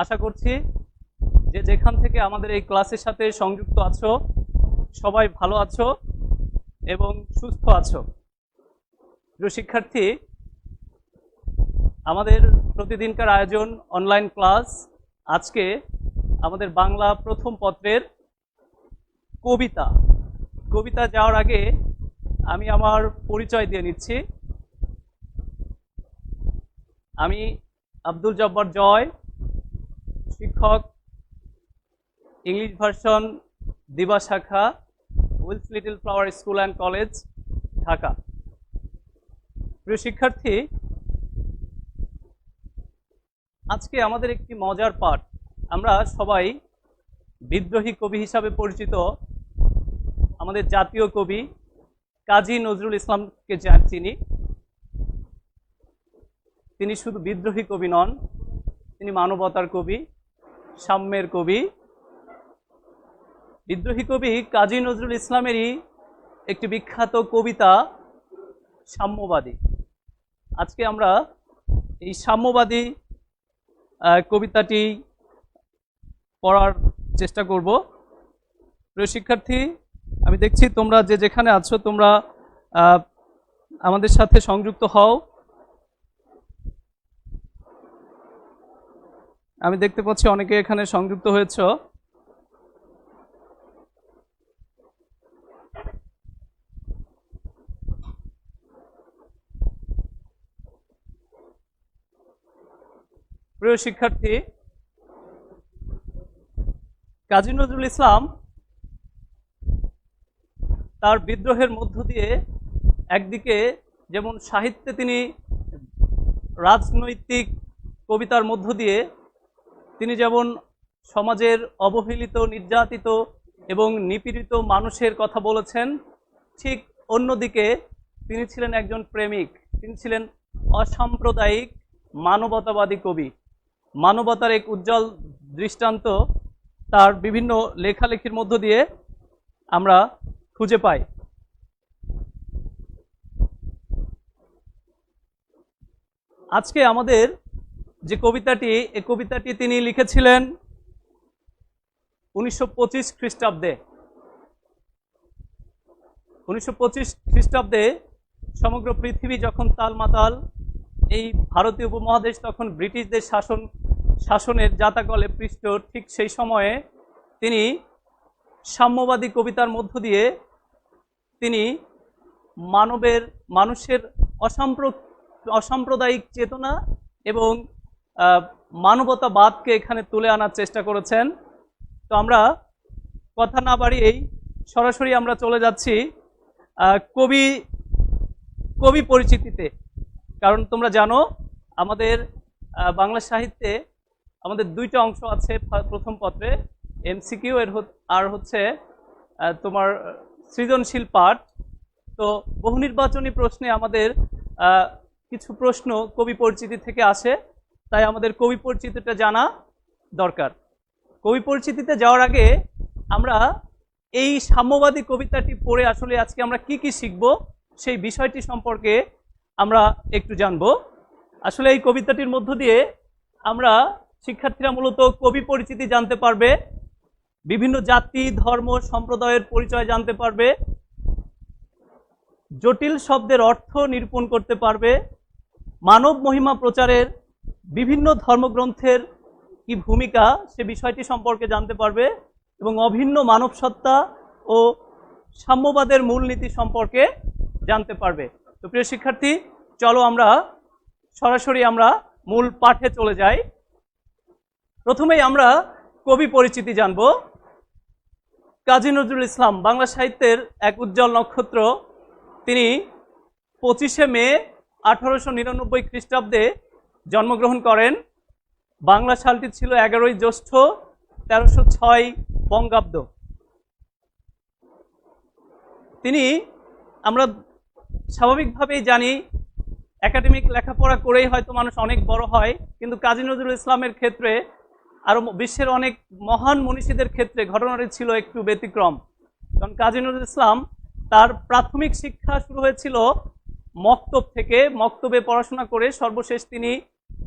আশা করছি যে যেখান থেকে আমাদের এই ক্লাসের সাথে সংযুক্ত আছো সবাই ভালো আছো এবং সুস্থ আছো। প্রিয় শিক্ষার্থী, আমাদের প্রতিদিনকার আয়োজন অনলাইন ক্লাস। আজকে আমাদের বাংলা প্রথম পত্রের কবিতা যাওয়ার আগে আমি আমার পরিচয় দিয়ে নিচ্ছি। আমি আব্দুল জব্বার জয়, শিক্ষক, ইংলিশ ভার্সন দিবা শাখা, Wills little flower school and college, Dhaka. প্রিয় শিক্ষার্থী, আজকে আমাদের একটি মজার পাঠ। আমরা সবাই বিদ্রোহী কবি হিসাবে পরিচিত আমাদের জাতীয় কবি কাজী নজরুল ইসলামকে চিনি। তিনি শুধু বিদ্রোহী কবি নন, তিনি মানবতার কবি, সাম্যের কবি। বিদ্রোহী কবি কাজী নজরুল ইসলামেরই একটি বিখ্যাত কবিতা সাম্যবাদী। আজকে আমরা এই সাম্যবাদী কবিতাটি পড়ার চেষ্টা করব। প্রিয় শিক্ষার্থী, আমি দেখছি তোমরা যে যেখানে আছো তোমরা আমাদের সাথে সংযুক্ত হও। আমি দেখতে পাচ্ছি অনেকে এখানে সংযুক্ত হয়েছে। প্রিয় শিক্ষার্থী, কাজী নজরুল ইসলাম তার বিদ্রোহের মধ্য দিয়ে একদিকে যেমন সাহিত্যে তিনি রাজনৈতিক কবিতার মধ্য দিয়ে তিনি যেমন সমাজের অবহেলিত, নির্যাতিত এবং নিপীড়িত মানুষের কথা বলেছেন, ঠিক অন্যদিকে তিনি ছিলেন একজন প্রেমিক। তিনি ছিলেন অসাম্প্রদায়িক মানবতাবাদী কবি। মানবতার এক উজ্জ্বল দৃষ্টান্ত তার বিভিন্ন লেখালেখির মধ্য দিয়ে আমরা খুঁজে পাই। আজকে আমাদের যে কবিতাটি, এই কবিতাটি তিনি লিখেছিলেন 1925 খ্রিস্টাব্দে। 1925 খ্রিস্টাব্দে সমগ্র পৃথিবী যখন তালমাতাল, এই ভারতীয় উপমহাদেশ তখন ব্রিটিশদের শাসনের জাতাকলে পৃষ্ঠ, ঠিক সেই সময়ে তিনি সাম্যবাদী কবিতার মধ্য দিয়ে তিনি মানুষের অসাম্প্রদায়িক চেতনা এবং মানবতাবাদকে এখানে তুলে আনার চেষ্টা করেছেন। তো আমরা কথা না বাড়িয়েই সরাসরি আমরা চলে যাচ্ছি কবি পরিচিতিতে। কারণ তোমরা জানো আমাদের বাংলা সাহিত্যে আমাদের দুইটা অংশ আছে প্রথম পত্রে, এমসিকিউ আর হচ্ছে তোমার সৃজনশীল পাঠ। তো বহু নির্বাচনী প্রশ্নে আমাদের কিছু প্রশ্ন কবি পরিচিতি থেকে আসে, তাই আমাদের কবি পরিচিতিটা জানা দরকার। কবি পরিচিতিতে যাওয়ার আগে আমরা এই সাম্যবাদী কবিতাটি পড়ে আসলে আজকে আমরা কি কি শিখব সেই বিষয়টি সম্পর্কে আমরা একটু জানব। আসলে এই কবিতাটির মধ্য দিয়ে আমরা শিক্ষার্থীরা মূলত কবি পরিচিতি জানতে পারবে, বিভিন্ন জাতি, ধর্ম, সম্প্রদায়ের পরিচয় জানতে পারবে, জটিল শব্দের অর্থ নিরূপণ করতে পারবে, মানব মহিমা প্রচারের বিভিন্ন ধর্মগ্রন্থের কি ভূমিকা সে বিষয়টি সম্পর্কে জানতে পারবে এবং অভিন্ন মানব সত্তা ও সাম্যবাদের মূলনীতি সম্পর্কে জানতে পারবে। তো প্রিয় শিক্ষার্থী, চলো আমরা সরাসরি মূল পাঠে চলে যাই। প্রথমেই আমরা কবি পরিচিতি জানব। কাজী নজরুল ইসলাম বাংলা সাহিত্যের এক উজ্জ্বল নক্ষত্র। তিনি 25শে মে 1899 খ্রিস্টাব্দে জন্মগ্রহণ করেন। বাংলা সালটি ছিল 11ই জ্যৈষ্ঠ 1306 বঙ্গাব্দ। তিনি, আমরা স্বাভাবিকভাবেই জানি একাডেমিক লেখাপড়া করেই হয়তো মানুষ অনেক বড় হয়, কিন্তু কাজী নজরুল ইসলামের ক্ষেত্রে আরও বিশ্বের অনেক মহান মনীষীদের ক্ষেত্রে ঘটনাটি ছিল একটু ব্যতিক্রম। কারণ কাজী নজরুল ইসলাম তার প্রাথমিক শিক্ষা শুরু হয়েছিল মক্তব থেকে। মক্তবে পড়াশোনা করে সর্বশেষ তিনি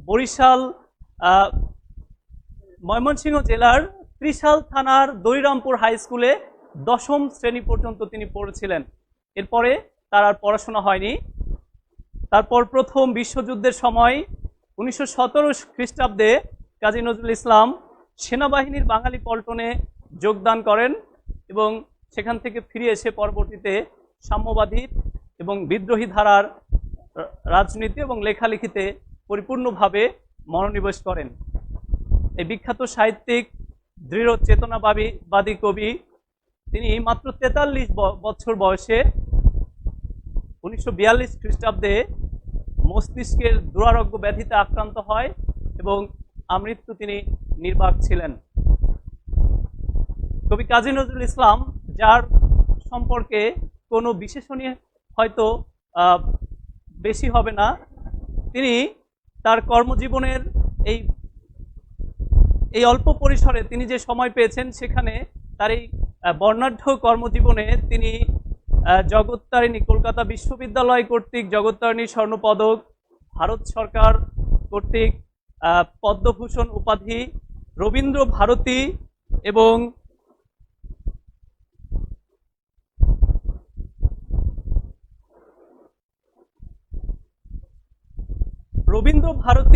বরিশাল ময়মনসিংহ জেলার ত্রিশাল থানার দৈরামপুর হাই স্কুলে 10ম শ্রেণী পর্যন্ত তিনি পড়েছিলেন। এরপরে তার আর পড়াশোনা হয়নি। তারপর প্রথম বিশ্বযুদ্ধের সময় 1917 খ্রিস্টাব্দে কাজী নজরুল ইসলাম সেনাবাহিনীর বাঙালি পল্টনে যোগদান করেন এবং সেখান থেকে ফিরে এসে পরবর্তীতে সাম্যবাদী এবং বিদ্রোহী ধারার রাজনীতি এবং লেখালেখিতে পরিপূর্ণভাবে মনোনিবেশ করেন। এই বিখ্যাত সাহিত্যিক, দৃঢ় চেতনাবাদী কবি, তিনি মাত্র 43 বছর বয়সে 1942 খ্রিস্টাব্দে মস্তিষ্কের দুরারোগ্য ব্যাধিতে আক্রান্ত হয় এবং আমৃত্যু তিনি নির্বাক ছিলেন। কবি কাজী নজরুল ইসলাম, যার সম্পর্কে কোনো বিশেষণী হয়তো বেশি হবে না, তিনি তার কর্মজীবনের এই অল্প পরিসরে তিনি যে সময় পেয়েছেন সেখানে তার এই বর্ণাঢ্য কর্মজীবনে তিনি জগত্তারিণী, কলকাতা বিশ্ববিদ্যালয় কর্তৃক জগত্তারিণী স্বর্ণপদক, ভারত সরকার কর্তৃক পদ্মভূষণ উপাধি, রবীন্দ্র ভারতী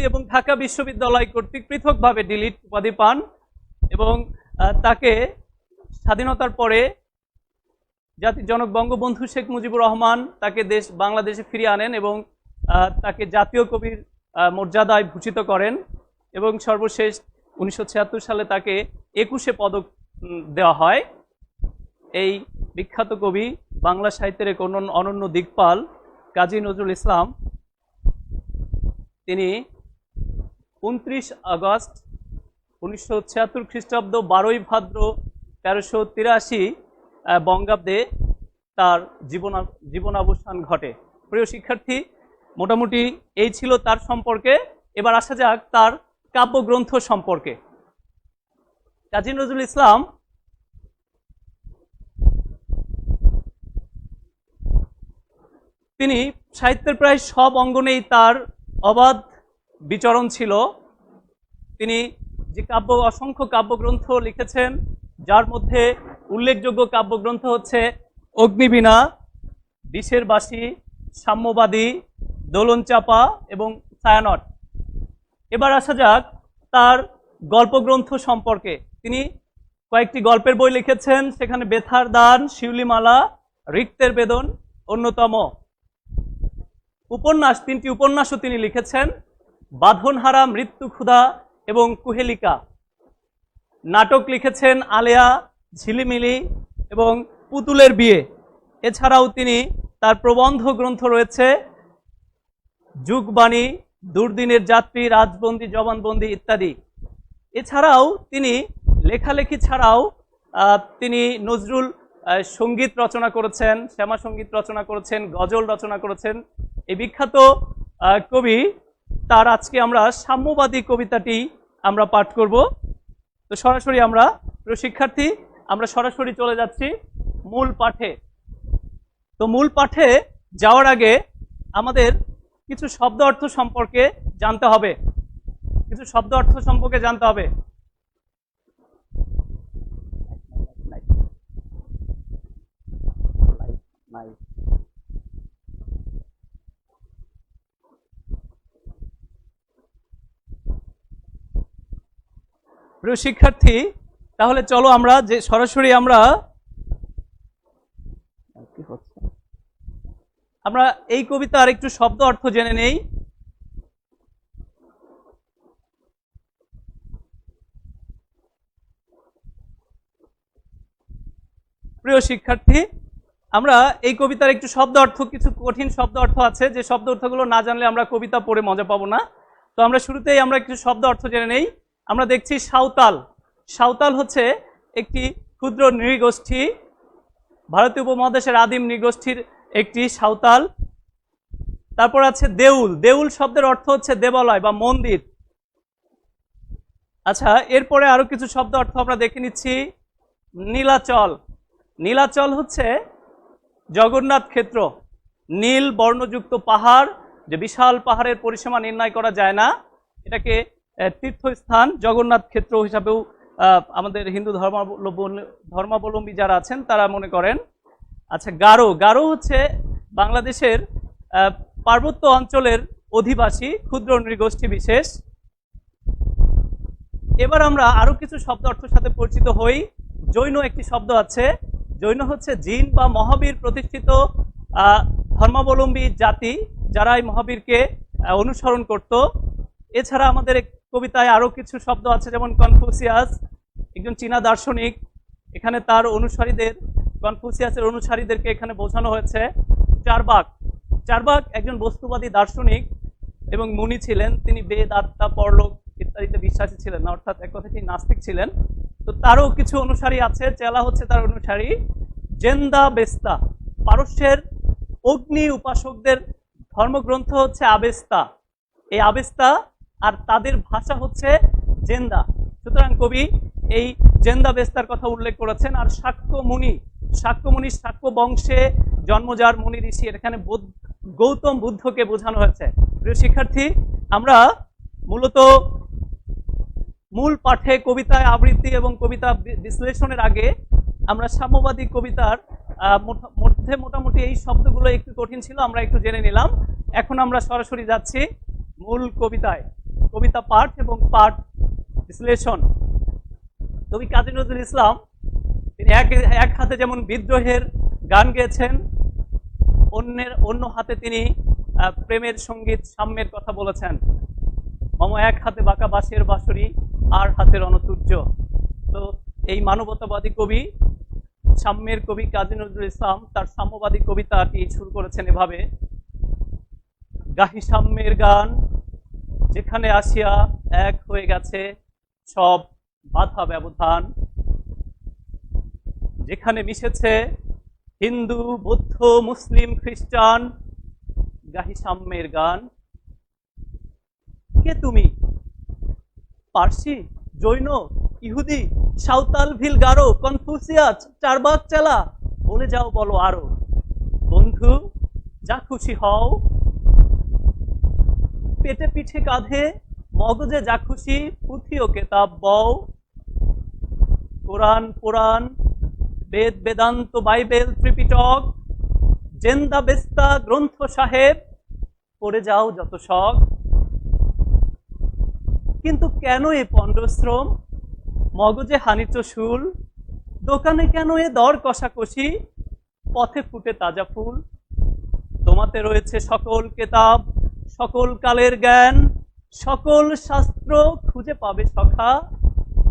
এবং ঢাকা বিশ্ববিদ্যালয় কর্তৃক পৃথকভাবে ডিলিট উপাধি পান এবং তাকে স্বাধীনতার পরে জাতির জনক বঙ্গবন্ধু শেখ মুজিবুর রহমান তাকে বাংলাদেশে ফিরিয়ে আনেন এবং তাকে জাতীয় কবির মর্যাদায় ভূষিত করেন এবং সর্বশেষ 1976 সালে তাকে 21শে পদক দেওয়া হয়। এই বিখ্যাত কবি, বাংলা সাহিত্যের এক অনন্য দিকপাল কাজী নজরুল ইসলাম, তিনি 29 আগস্ট 1976 খ্রিস্টাব্দ 12ই ভাদ্র 1383 বঙ্গাব্দে তার জীবনাবসান ঘটে। প্রিয় শিক্ষার্থী, মোটামুটি এই ছিল তার সম্পর্কে। এবার আসা যাক তার কাব্যগ্রন্থ সম্পর্কে। কাজী নজরুল ইসলাম তিনি সাহিত্যের প্রায় সব অঙ্গনেই তার অবাধ বিচরণ ছিল। তিনি যে অসংখ্য কাব্যগ্রন্থ লিখেছেন, যার মধ্যে উল্লেখযোগ্য কাব্যগ্রন্থ হচ্ছে অগ্নিবীণা, বিষের বাসী, সাম্যবাদী, দোলন চাপা এবং ছায়ানট। এবার আসা যাক তার গল্পগ্রন্থ সম্পর্কে। তিনি কয়েকটি গল্পের বই লিখেছেন, সেখানে বেথার দান, শিউলিমালা, রিক্তের বেদন অন্যতম। উপন্যাস, 3টি উপন্যাসও তিনি লিখেছেন, বাঁধনহারা, মৃত্যু ক্ষুধা এবং কুহেলিকা। নাটক লিখেছেন আলেয়া, ঝিলিমিলি এবং পুতুলের বিয়ে। এছাড়াও তিনি তার প্রবন্ধ গ্রন্থ রয়েছে যুগবাণী, দুর্দিনের যাত্রী, রাজবন্দি, জবানবন্দি ইত্যাদি। এছাড়াও তিনি লেখালেখি ছাড়াও তিনি নজরুল সঙ্গীত রচনা করেছেন, শ্যামা সঙ্গীত রচনা করেছেন, গজল রচনা করেছেন। এই বিখ্যাত কবি, তার আজকে আমরা সাম্যবাদী কবিতাটি আমরা পাঠ করব। তো সরাসরি আমরা, প্রিয় শিক্ষার্থী, আমরা সরাসরি চলে যাচ্ছি মূল পাঠে। তো মূল পাঠে যাওয়ার আগে আমাদের কিছু শব্দ অর্থ সম্পর্কে জানতে হবে। প্রিয় শিক্ষার্থী, তাহলে চলো আমরা যে সরাসরি আমরা এই কবিতার একটু শব্দ অর্থ জেনে নেই। প্রিয় শিক্ষার্থী, আমরা এই কবিতার একটু শব্দ অর্থ, কিছু কঠিন শব্দ অর্থ আছে, যে শব্দ অর্থগুলো না জানলে আমরা কবিতা পড়ে মজা পাবো না। তো আমরা শুরুতেই আমরা কিছু শব্দ অর্থ জেনে নেই। আমরা দেখছি সাঁওতাল। সাঁওতাল হচ্ছে একটি ক্ষুদ্র নৃগোষ্ঠী, ভারতীয় উপমহাদেশের আদিম নৃগোষ্ঠীর একটি সাঁওতাল। তারপর আছে দেউল। দেউল শব্দের অর্থ হচ্ছে দেবালয় বা মন্দির। আচ্ছা, এরপরে আরো কিছু শব্দ অর্থ আমরা দেখে নিচ্ছি। নীলাচল। নীলাচল হচ্ছে জগন্নাথ ক্ষেত্র। নীল বর্ণযুক্ত পাহাড়, যে বিশাল পাহাড়ের পরিসীমা নির্ণয় করা যায় না, এটাকে তীর্থস্থান, জগন্নাথ ক্ষেত্র হিসাবেও আমাদের হিন্দু ধর্মাবলম্বী যারা আছেন তারা মনে করেন। আচ্ছা, গারো, গারো হচ্ছে বাংলাদেশের পার্বত্য অঞ্চলের অধিবাসী ক্ষুদ্র নৃগোষ্ঠী বিশেষ। এবার আমরা আরো কিছু শব্দ অর্থের সাথে পরিচিত হই। জৈন একটি শব্দ আছে। জৈন হচ্ছে জিন বা মহাবীর প্রতিষ্ঠিত ধর্মাবলম্বী জাতি, যারা এই মহাবীরকে অনুসরণ করত। এছাড়া আমাদের কবিতায় আরো কিছু শব্দ আছে, যেমন কনফুসিয়াস, একজন চীনা দার্শনিক। এখানে তার অনুসারীদের, কনফুসিয়াসের অনুসারীদেরকে এখানে বোঝানো হয়েছে। চারবাক, চারবাক একজন বস্তুবাদী দার্শনিক এবং মুনি ছিলেন। তিনি বেদ, আত্মা, পরলোক ইত্যাদিতে বিশ্বাসী ছিলেন না, অর্থাৎ এক কথা তিনি নাস্তিক ছিলেন। তো তারও কিছু অনুসারী আছে, চেলা হচ্ছে তার অনুসারী। জেন্দা বেস্তা, পারস্যের অগ্নি উপাসকদের ধর্মগ্রন্থ হচ্ছে আবেস্তা। এই আবেস্তা আর তাদের ভাষা হচ্ছে জেন্দা। সুতরাং কবি এই জেন্দা বেস্তার কথা উল্লেখ করেছেন। আর শাক্যমুনি, শাক্যমুনি শাক্য বংশে জন্মজার মুনি ঋষি, এখানে গৌতম বুদ্ধকে বোঝানো হয়েছে। প্রিয় শিক্ষার্থী, আমরা মূলত মূল পাঠে কবিতায় আবৃত্তি এবং কবিতা বিশ্লেষণের আগে আমরা সাম্যবাদী কবিতার মধ্যে মোটামুটি এই শব্দগুলো একটু কঠিন ছিল, আমরা একটু জেনে নিলাম। এখন আমরা সরাসরি যাচ্ছি মূল কবিতায়, কবিতা পাঠ এবং পাঠ বিশ্লেষণ। কবি কাজী নজরুল ইসলাম তিনি এক হাতে যেমন বিদ্রোহের গান গেয়েছেন, অন্য হাতে তিনি প্রেমের সঙ্গীত সাম্যের কথা বলেছেন। মম এক হাতে বাঁকা বাঁশের বাঁশরি, আর হাতের রণতুর্য। তো এই মানবতাবাদী কবি, সাম্যের কবি কাজী নজরুল ইসলাম তার সাম্যবাদী কবিতাটি শুরু করেছেন এভাবে: গাহি সাম্যের গান, যেখানে আসিয়া এক হয়ে গেছে সব বাধা ব্যবধান, যেখানে মিশেছে হিন্দু, বৌদ্ধ, মুসলিম, খ্রিস্টান। গাহি সাম্যের গান। কে তুমি? পার্সি, জৈন, ইহুদি, সাঁওতাল, ভিল, গারো, কনফুসিয়াস, চারবাক, চেলা, বলে যাও বলো আরো। বন্ধু, যা খুশি হও, পেটে পিঠে কাঁধে মগজে যা খুশি, পুঁথি ও কেতাব বও। কোরআন, পুরাণ, বেদ, বেদান্ত, বাইবেল, ত্রিপিটক, জেন্দা বেস্তা, গ্রন্থ সাহেব, পড়ে যাও যত শখ। কিন্তু কেন এ পণ্ডশ্রম, মগজে হানিচ শুল, দোকানে কেন এ দর কষাকষি, পথে ফুটে তাজা ফুল। তোমাতে রয়েছে সকল কেতাব, সকল কালের জ্ঞান, সকল শাস্ত্র খুঁজে পাবে সখা,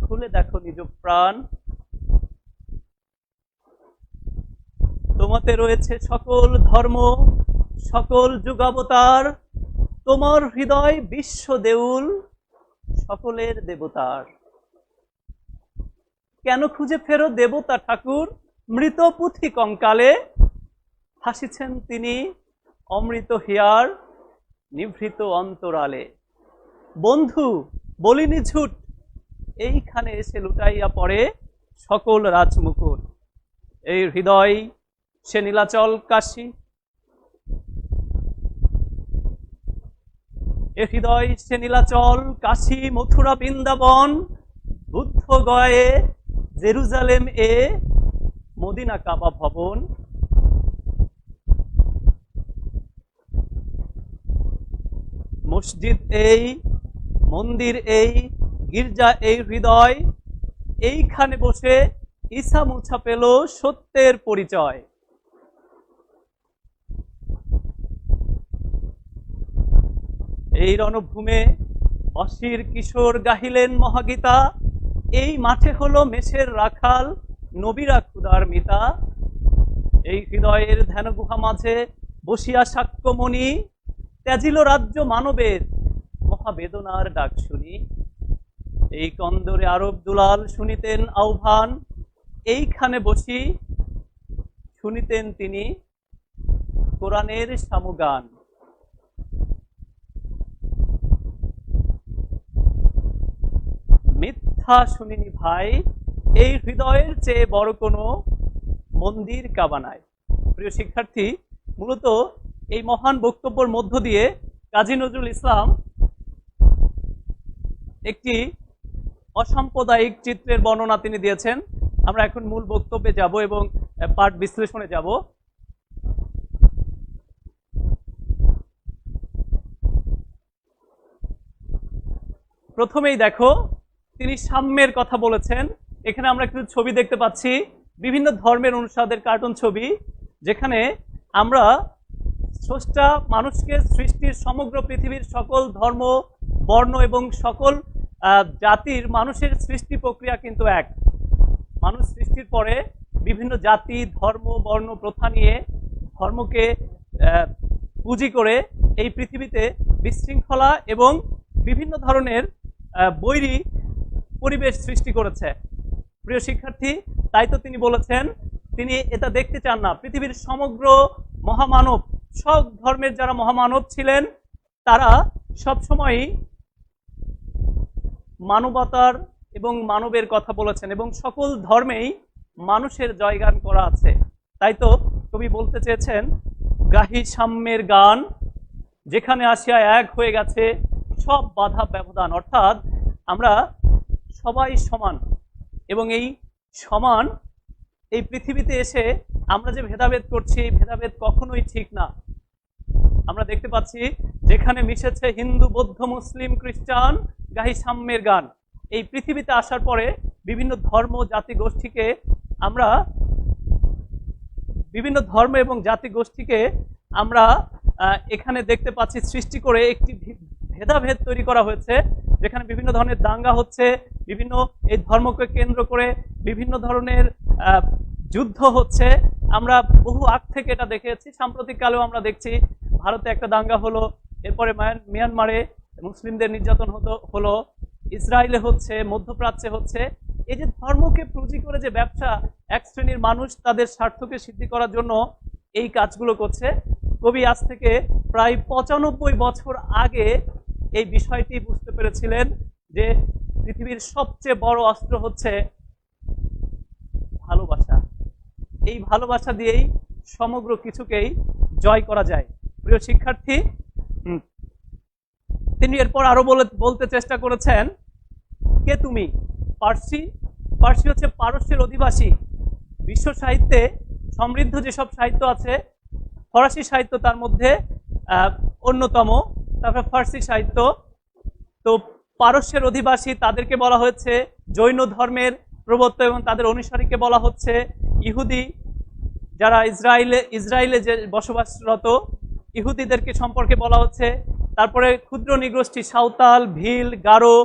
খুলে দেখো নিজ প্রাণ। তোমাতে রয়েছে সকল ধর্ম, সকল যুগাবতার, তোমার হৃদয় বিশ্ব দেউল, সকলের দেবতার। কেন খুঁজে ফেরো দেবতা ঠাকুর, মৃত পুঁথি কঙ্কালে, হাসিছেন তিনি অমৃত হিয়ার, নিভৃত অন্তরালে। বন্ধু, বলিনি ঝুট, এইখানে এসে লুটাইয়া পড়ে সকল রাজমুকুট। এই হৃদয় সে নীলাচল কাশী, এ হৃদয় সে নীলাচল কাশী, মথুরা, বৃন্দাবন, বুদ্ধ গয়ে, জেরুজালেম এ, মদিনা কাবা ভবন। মসজিদ এই, মন্দির এই, গির্জা এই হৃদয়, এইখানে বসে ঈসা মুছা পেল সত্যের পরিচয়। এই রণভূমে অসির কিশোর গাহিলেন মহাগীতা, এই মাঠে হলো মেষের রাখাল, নবীরা ক্ষুধার মিতা। এই হৃদয়ের ধ্যান গুহা মাঝে বসিয়া সাক্ষ্যমণি, ত্যাজিল রাজ্য মানবের মহাবেদনার ডাক শুনি। এই কন্দরে আরব দুলাল শুনিতেন আহ্বান, এইখানে বসি শুনিতেন তিনি কোরআনের সামগান। মিথ্যা শুনিনি ভাই, এই হৃদয়ের চেয়ে বড় কোনো মন্দির কাবা নাই। প্রিয় শিক্ষার্থী, মূলত এই মহান বক্তব্যের মধ্য দিয়ে কাজী নজরুল ইসলাম একটি অসাম্প্রদায়িক চিত্রের বর্ণনা তিনি দিয়েছেন। আমরা এখন মূল বক্তব্যে যাব এবং পাঠ বিশ্লেষণে যাব। প্রথমেই দেখো, তিনি সাম্যের কথা বলেছেন। এখানে আমরা কিছু ছবি দেখতে পাচ্ছি, বিভিন্ন ধর্মের অনুসারীদের কার্টুন ছবি, যেখানে আমরা স্রষ্টা মানুষকে সৃষ্টির সমগ্র পৃথিবীর সকল ধর্ম, বর্ণ এবং সকল জাতির মানুষের সৃষ্টি প্রক্রিয়া কিন্তু এক। মানুষ সৃষ্টির পরে বিভিন্ন জাতি, ধর্ম, বর্ণ, প্রথা নিয়ে ধর্মকে পুঁজি করে এই পৃথিবীতে বিশৃঙ্খলা এবং বিভিন্ন ধরনের বৈরী পরিবেশ সৃষ্টি করেছে। প্রিয় শিক্ষার্থী, তাই তো তিনি বলেছেন তিনি এটা দেখতে চান না। পৃথিবীর সমগ্র মহামানব, সব ধর্মের যারা মহামানব ছিলেন তারা সবসময়ই মানবতার এবং মানবের কথা বলেছেন, এবং সকল ধর্মেই মানুষের জয়গান করা আছে। তাই তো কবি বলতে চেয়েছেন, গাহি সাম্যের গান, যেখানে আসিয়া এক হয়ে গেছে সব বাধা ব্যবধান। অর্থাৎ আমরা সবাই সমান, এবং এই সমান এই পৃথিবীতে এসে আমরা যে ভেদাভেদ করছি, এই ভেদাভেদ কখনোই ঠিক না। আমরা দেখতে পাচ্ছি যেখানে মিশেছে হিন্দু, বৌদ্ধ, মুসলিম, খ্রিস্টান, গাহি সাম্যের গান। এই পৃথিবীতে আসার পরে বিভিন্ন ধর্ম, জাতিগোষ্ঠীকে আমরা বিভিন্ন ধর্ম এবং জাতিগোষ্ঠীকে আমরা এখানে দেখতে পাচ্ছি সৃষ্টি করে একটি ভেদাভেদ তৈরি করা হয়েছে, যেখানে বিভিন্ন ধরনের দাঙ্গা হচ্ছে, বিভিন্ন এই ধর্মকে কেন্দ্র করে বিভিন্ন ধরনের যুদ্ধ হচ্ছে। আমরা বহু আগ থেকে এটা দেখেছি, সাম্প্রতিক কালেও আমরা দেখছি ভারতে একটা দাঙ্গা হলো, এরপরে মিয়ানমারে মুসলিমদের নির্যাতন হলো, ইসরায়েলে হচ্ছে, মধ্যপ্রাচ্যে হচ্ছে। এই যে ধর্মকে পুঁজি করে যে ব্যবসা, এক শ্রেণীর মানুষ তাদের স্বার্থকে সিদ্ধি করার জন্য এই কাজগুলো করছে। কবি আজ থেকে প্রায় 95 বছর আগে এই বিষয়টি বুঝতে পেরেছিলেন যে পৃথিবীর সবচেয়ে বড় অস্ত্র হচ্ছে ভালোবাসা। এই ভালোবাসা দিয়েই সমগ্র কিছুকেই জয় করা যায়। প্রিয় শিক্ষার্থী, তিনি এরপর আরো বলতে চেষ্টা করেছেন, কে তুমি? পার্সি। পার্সি হচ্ছে পারস্যের অধিবাসী। বিশ্ব সাহিত্যে সমৃদ্ধ যেসব সাহিত্য আছে, ফরাসি সাহিত্য তার মধ্যে অন্যতম, তারপরে ফার্সি সাহিত্য। তো পারস্যের অধিবাসী, তাদেরকে বলা হয়েছে জৈন ধর্মের প্রবর্তক, এবং তাদের অনুসারীকে বলা হচ্ছে ইহুদি। যারা ইসরায়েলে যে বসবাসরত ইহুদিদেরকে সম্পর্কে বলা হচ্ছে। তারপরে ক্ষুদ্র নৃগোষ্ঠী সাঁওতাল, ভিল, গারো,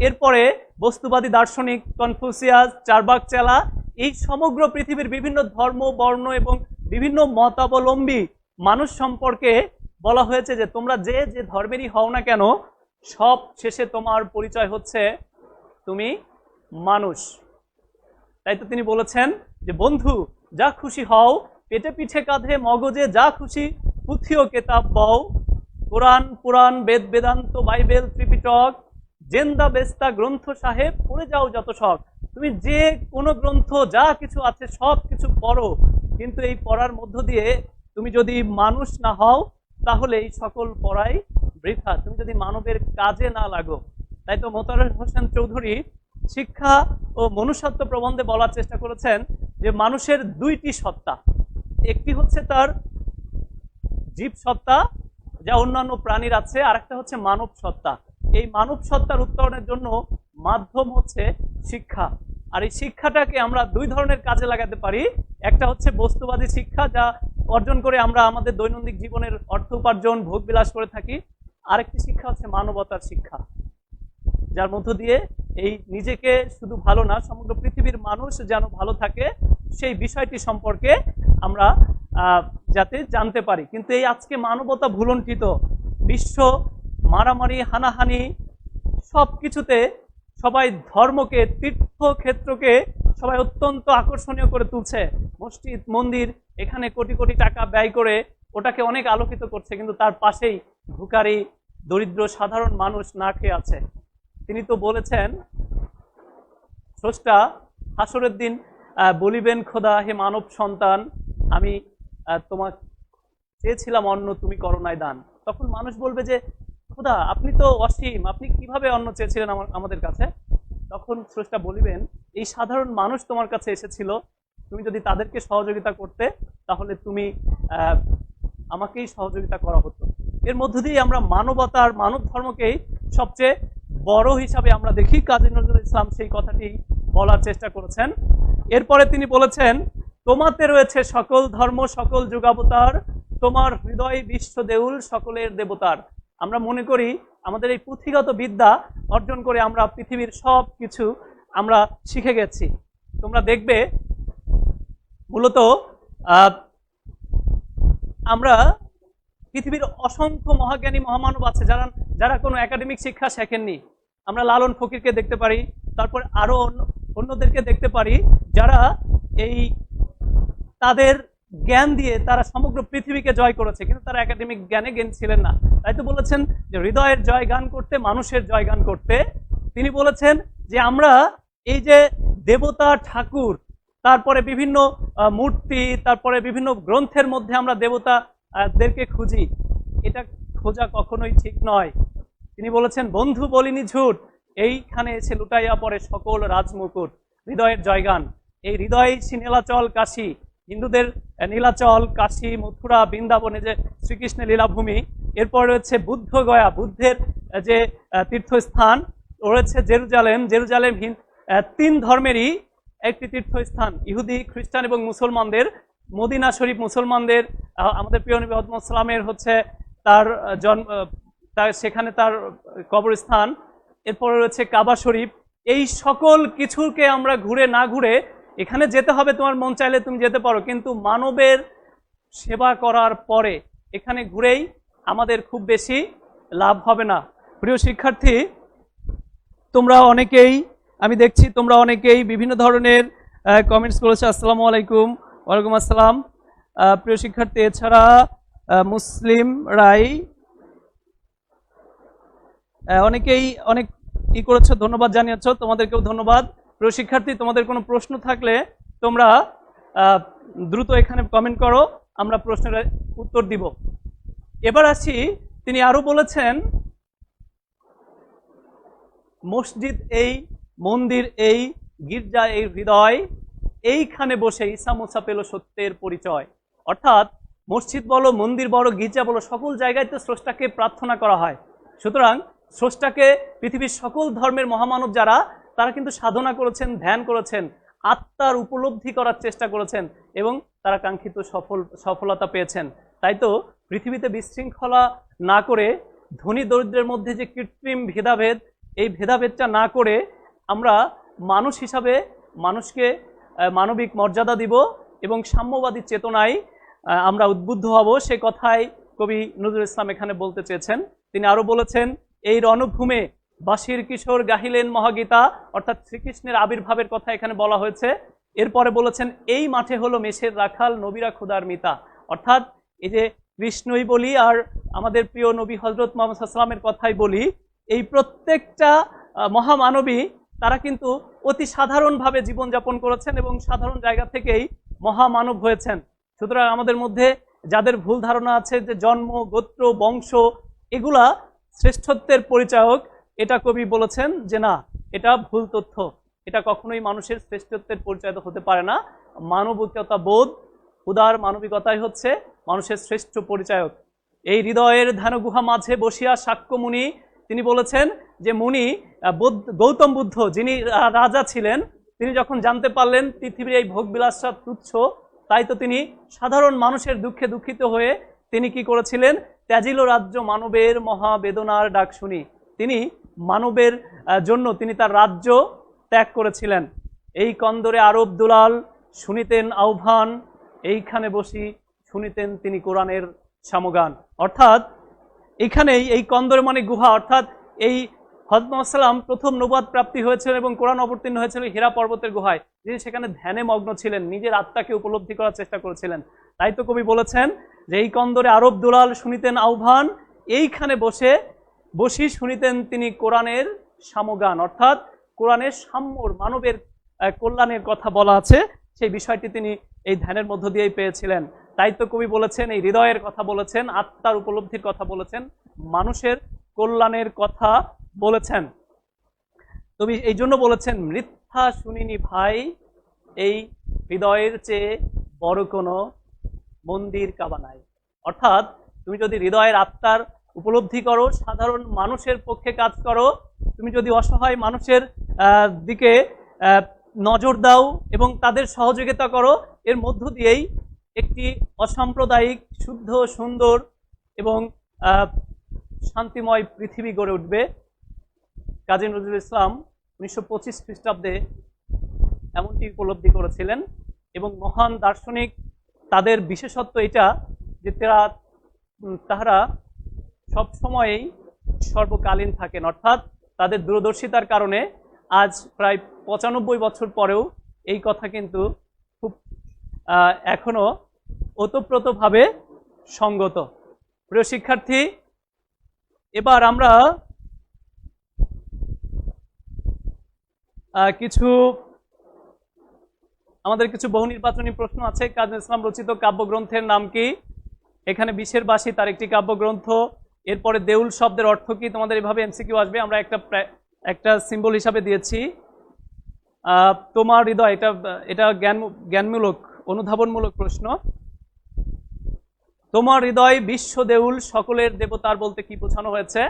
এরপরে বস্তুবাদী দার্শনিক কনফুসিয়াস, চারবাক চেলা, এই সমগ্র পৃথিবীর বিভিন্ন ধর্ম, বর্ণ এবং বিভিন্ন মতাবলম্বী মানুষ সম্পর্কে বলা হয়েছে যে তোমরা যে যে ধর্মেরই হও না কেন, সব শেষে তোমার পরিচয় হচ্ছে তুমি মানুষ। তাই তো তিনি বলেছেন যে বন্ধু যা খুশি হও, পেটে পিঠে কাঁধে মগজে যা খুশি পুঁথিও কেতাব বও, কোরআন, পুরাণ, বেদ, বেদান্ত, বাইবেল, ত্রিপিটক, জেন্দা বেস্তা গ্রন্থ সাহেব, পড়ে যাও যত শখ। তুমি যে কোনো গ্রন্থ যা কিছু আছে সব কিছু পড়ো, কিন্তু এই পড়ার মধ্য দিয়ে তুমি যদি মানুষ না হও তাহলে এই সকল পড়াই বৃথা, তুমি যদি মানবের কাজে না লাগো। তাই তো মোতাহার হোসেন চৌধুরী শিক্ষা ও মনুষ্যত্ব প্রবন্ধে বলার চেষ্টা করেছেন যে মানুষের দুইটি সত্তা, একটি হচ্ছে তার জীব সত্তা যা অন্যান্য প্রাণীর আছে, আর একটা হচ্ছে মানব সত্তা। এই মানব সত্তার উত্তরণের জন্য মাধ্যম হচ্ছে শিক্ষা। আর এই শিক্ষাটাকে আমরা দুই ধরনের কাজে লাগাতে পারি। একটা হচ্ছে বস্তুবাদী শিক্ষা, যা অর্জন করে আমরা আমাদের দৈনন্দিন জীবনের অর্থ উপার্জন, ভোগ বিলাস করে থাকি। আরেকটি শিক্ষা হচ্ছে মানবতার শিক্ষা, যার মধ্য দিয়ে এই নিজেকে শুধু ভালো না, সমগ্র পৃথিবীর মানুষ যেন ভালো থাকে সেই বিষয়টি সম্পর্কে আমরা যাতে জানতে পারি। কিন্তু এই আজকে মানবতা ভুলণ্ঠিত, বিশ্ব মারামারি, হানাহানি, সব কিছুতে সবাই ধর্মকে, তীর্থক্ষেত্রকে সবাই অত্যন্ত আকর্ষণীয় করে তুলছে। মসজিদ, মন্দির, এখানে কোটি কোটি টাকা ব্যয় করে ওটাকে অনেক আলোকিত করছে, কিন্তু তার পাশেই ভিখারি, দরিদ্র সাধারণ মানুষ না খেয়ে আছে। তিনি তো বলেছেন, স্রষ্টা হাসরের দিন বলিবেন, খোদা হে মানব সন্তান, আমি তোমার চেয়েছিলাম অন্ন, তুমি করো নাই দান। তখন মানুষ বলবে যে খোদা আপনি তো অসীম, আপনি কিভাবে অন্ন চেয়েছিলেন আমাদের কাছে? তখন স্রষ্টা বলিবেন, এই সাধারণ মানুষ তোমার কাছে এসেছিল, তুমি যদি তাদেরকে সহযোগিতা করতে তাহলে তুমি আহ, আমাকেই সহযোগিতা করা হতো। এর মধ্য দিয়ে আমরা মানবতার, মানব ধর্মকেই সবচেয়ে বড় হিসাবে আমরা দেখি। কাজী নজরুল ইসলাম সেই কথাটি বলার চেষ্টা করেছেন। এরপরে তিনি বলেছেন, তোমাতে রয়েছে সকল ধর্ম, সকল যুগাবতার, তোমার হৃদয় বিশ্ব দেউল, সকলের দেবতার। আমরা মনে করি আমাদের এই পুঁথিগত বিদ্যা অর্জন করে আমরা পৃথিবীর সব কিছু আমরা শিখে গেছি। তোমরা দেখবে মূলত আমরা পৃথিবীর অসংখ্য মহাজ্ঞানী মহামানব আছে যারা যারা কোনো একাডেমিক শিক্ষা শেখেননি। আমরা লালন ফকিরকে দেখতে পারি, তারপর আরো অন্যদেরকে দেখতে পারি যারা এই তাদের জ্ঞান দিয়ে তারা সমগ্র পৃথিবীকে জয় করেছে, কিন্তু তারা একাডেমিক জ্ঞানে জ্ঞান ছিলেন না। তাই তো বলেছেন যে হৃদয়ের জয় গান করতে, মানুষের জয় গান করতে। তিনি বলেছেন যে আমরা এই যে দেবতা ঠাকুর, তারপরে বিভিন্ন মূর্তি, তারপরে বিভিন্ন গ্রন্থের মধ্যে আমরা দেবতাদেরকে খুঁজি, এটা খোঁজা কখনোই ঠিক নয়। তিনি বলেছেন, বন্ধু বলিনি ঝুট, এইখানে এসে লুটাইয়া পড়ে সকল রাজমুকুট। হৃদয়ের জয়গান, এই হৃদয় নীলাচল কাশী, হিন্দুদের নীলাচল, কাশী, মথুরা, বৃন্দাবনে যে শ্রীকৃষ্ণের লীলাভূমি। এরপর রয়েছে বুদ্ধ গয়া, বুদ্ধের যে তীর্থস্থান রয়েছে জেরুজালেম। জেরুজালেম তিন ধর্মেরই একটি তীর্থস্থান, ইহুদি, খ্রিস্টান এবং মুসলমানদের। মদিনা শরীফ মুসলমানদের, আমাদের প্রিয় নবী মুহাম্মদ সাল্লামের হচ্ছে তার জন্ম, সেখানে তার কবরস্থান। এরপরে রয়েছে কাবা শরীফ। এই সকল কিছুকে আমরা ঘুরে না ঘুরে, এখানে যেতে হবে তোমার মন চাইলে তুমি যেতে পারো, কিন্তু মানবের সেবা করার পরে এখানে ঘুরেই আমাদের খুব বেশি লাভ হবে না। প্রিয় শিক্ষার্থী, তোমরা অনেকেই, আমি দেখছি তোমরা অনেকেই বিভিন্ন ধরনের কমেন্টস করেছো। আসসালামু আলাইকুম। ওয়ালাইকুম আসসালাম। প্রিয় শিক্ষার্থী, এছাড়া মুসলিম রাই অনেকেই অনেক ই করেছো, ধন্যবাদ জানিয়েছো, তোমাদেরকেও ধন্যবাদ। প্রিয় শিক্ষার্থী, তোমাদের কোনো প্রশ্ন থাকলে তোমরা দ্রুত এখানে কমেন্ট করো, আমরা প্রশ্নের উত্তর দিব। এবার আসি, তিনি আরো বলেছেন, মসজিদ এই, মন্দির এই, গির্জা এই হৃদয়, এইখানে বসে ঈসা মুসা পেল সত্যের পরিচয়। অর্থাৎ মসজিদ বলো, মন্দির বলো, গির্জা বলো, সকল জায়গায় তো স্রষ্টাকে প্রার্থনা করা হয়। সুতরাং স্রষ্টাকে পৃথিবীর সকল ধর্মের মহামানব যারা, তারা কিন্তু সাধনা করেছেন, ধ্যান করেছেন, আত্মার উপলব্ধি করার চেষ্টা করেছেন এবং তারা কাঙ্ক্ষিত সফলতা পেয়েছেন। তাই তো পৃথিবীতে বিশৃঙ্খলা না করে, ধনী দরিদ্রের মধ্যে যে কৃত্রিম ভেদাভেদ, এই ভেদাভেদটা না করে আমরা মানুষ হিসাবে মানুষকে মানবিক মর্যাদা দিব এবং সাম্যবাদী চেতনায় আমরা উদ্বুদ্ধ হব, সে কথাই কবি নজরুল ইসলাম এখানে বলতে চেয়েছেন। তিনি আরো বলেছেন, এই রণভূমে বাঁশির কিশোর গাহিলেন মহাগীতা, অর্থাৎ শ্রীকৃষ্ণের আবির্ভাবের কথা এখানে বলা হয়েছে। এরপরে বলেছেন, এই মাঠে হলো মেষের রাখাল, নবীরা খুদার মিতা। অর্থাৎ এই যে কৃষ্ণই বলি আর আমাদের প্রিয় নবী হযরত মুহাম্মদ সাল্লাল্লাহু আলাইহি ওয়াসাল্লামের কথাই বলি, এই প্রত্যেকটা মহামানবী তারা কিন্তু অতি সাধারণভাবে জীবনযাপন করেছেন এবং সাধারণ জায়গা থেকেই মহামানব হয়েছেন। সুতরাং আমাদের মধ্যে যাদের ভুল ধারণা আছে যে জন্ম, গোত্র, বংশ এগুলা শ্রেষ্ঠত্বের পরিচায়ক, এটা কবি বলেছেন যে না, এটা ভুল তথ্য, এটা কখনোই মানুষের শ্রেষ্ঠত্বের পরিচয় হতে পারে না। মানবিকতা বোধ, উদার মানবিকতাই হচ্ছে মানুষের শ্রেষ্ঠ পরিচায়ক। এই হৃদয়ের ধ্যান গুহা মাঝে বসিয়া সাক্ষ্য মুনি, তিনি বলেছেন যে মুনি গৌতম বুদ্ধ যিনি রাজা ছিলেন, তিনি যখন জানতে পারলেন পৃথিবীর এই ভোগবিলাসটা তুচ্ছ, তাই তো তিনি সাধারণ মানুষের দুঃখে দুঃখিত হয়ে তিনি কি করেছিলেন, ত্যাজিল রাজ্য মানবের মহাবেদনার ডাক শুনি, তিনি মানবের জন্য তিনি তার রাজ্য ত্যাগ করেছিলেন। এই কন্দরে আরব দুলাল শুনিতেন আহ্বান, এইখানে বসি শুনিতেন তিনি কোরআনের সামগান। অর্থাৎ এইখানেই এই কন্দরে মানে গুহা, অর্থাৎ এই হযরত মুহাম্মদ সাল্লাম প্রথম নবুয়ত প্রাপ্তি হয়েছিল এবং কোরআন অবতীর্ণ হয়েছিল হীরা পর্বতের গুহায়। যিনি সেখানে ধ্যানে মগ্ন ছিলেন, নিজের আত্মাকে উপলব্ধি করার চেষ্টা করেছিলেন। তাই তো কবি বলেছেন যে এই কন্দরে আরব দুলাল শুনিতেন আহ্বান, এইখানে বসি শুনিতেন তিনি কোরআনের সামগান। অর্থাৎ কোরআনের সাম্যর, মানবের কল্যাণের কথা বলা আছে, সেই বিষয়টি তিনি এই ধ্যানের মধ্য দিয়েই পেয়েছিলেন। তাই তো কবি বলেছেন, এই হৃদয়ের কথা বলেছেন, আত্মার উপলব্ধির কথা বলেছেন, মানুষের কল্যাণের কথা বলেছেন। কবি এই জন্য বলেছেন, মিথ্যা শুনিনি ভাই, এই হৃদয়ের চেয়ে বড় কোনো মন্দির কাবা নাই। অর্থাৎ তুমি যদি হৃদয়ের আত্মার উপলব্ধি করো, সাধারণ মানুষের পক্ষে কাজ করো, তুমি যদি অসহায় মানুষের দিকে নজর দাও এবং তাদের সহযোগিতা করো, এর মধ্য দিয়েই একটি অসাম্প্রদায়িক, শুদ্ধ, সুন্দর এবং শান্তিময় পৃথিবী গড়ে উঠবে। কাজী নজরুল ইসলাম 1925 খ্রিস্টাব্দে এমনটি উপলব্ধি করেছিলেন এবং মহান দার্শনিক তাদের বিশেষত্ব এটা যে তাহারা সবসময়ই সর্বকালীন থাকেন। অর্থাৎ তাদের দূরদর্শিতার কারণে আজ প্রায় 95 বছর পরেও এই কথা কিন্তু খুব এখনো ওতপ্রোতভাবে সঙ্গত। প্রিয় শিক্ষার্থী, এবার আমরা আমাদের কিছু বহু নির্বাচনী প্রশ্ন আছে। কাজী নজরুল ইসলাম রচিত কাব্যগ্রন্থের নাম কি? এখানে বিশের বাসী তার একটি কাব্যগ্রন্থ। এরপরে দেউল শব্দের অর্থ কি? তোমাদের এভাবে এমসিকিউ আসবে। আমরা একটা সিম্বল হিসাবে দিয়েছি। তোমার হৃদয়, এটা জ্ঞানমূলক, অনুধাবনমূলক প্রশ্ন। তোমার হৃদয় বিশ্ব দেউল, সকলের দেবতার বলতে কি বোঝানো হয়েছে?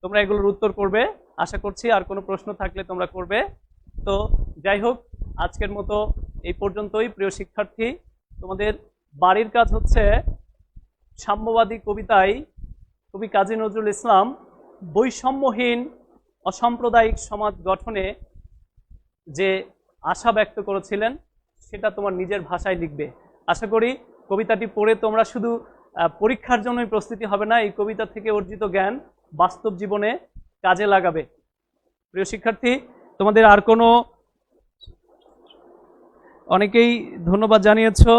তোমরা এগুলোর উত্তর করবে আশা করছি। আর কোনো প্রশ্ন থাকলে তোমরা করবে। তো যাই হোক, আজকের মতো এই পর্যন্তই। প্রিয় শিক্ষার্থী, তোমাদের বাড়ির কাজ হচ্ছে সাম্যবাদী কবিতায় কবি কাজী নজরুল ইসলাম বৈষম্যহীন অসাম্প্রদায়িক সমাজ গঠনে যে আশা ব্যক্ত করেছিলেন সেটা তোমার নিজের ভাষায় লিখবে। আশা করি কবিতাটি পড়ে তোমরা শুধু পরীক্ষার জন্যই প্রস্তুতি হবে না, এই কবিতা থেকে অর্জিত জ্ঞান বাস্তব জীবনে কাজে লাগাবে। প্রিয় শিক্ষার্থী, তোমাদের আর কোনো, অনেকেই ধন্যবাদ জানিয়েছো।